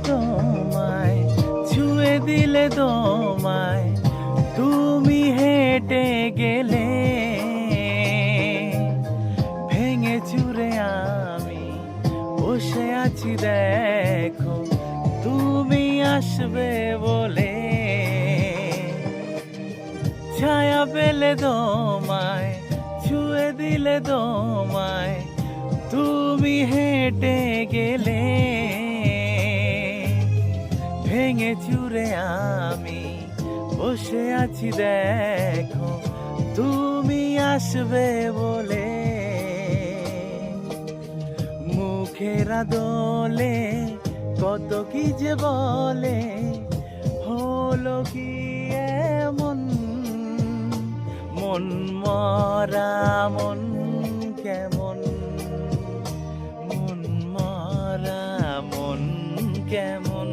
তোমায়, ছুঁয়ে দিলে তোমায়, তুমি হেঁটে গেলে, ভেঙে চুরে আমি বসে আছি দেখো, তুমি আসবে বলে। ছায়া পেলে তোমায়, ছুঁয়ে দিলে তোমায়, তুমি হেঁটে গেলে, ভেঙে চুরে আমি বসে আছি দেখো, তুমি আসবে বলে। মুখের দোলে কত কি যে বলে, হলো কি এমন, মন মরা মন কেমন, মন মরা মন কেমন।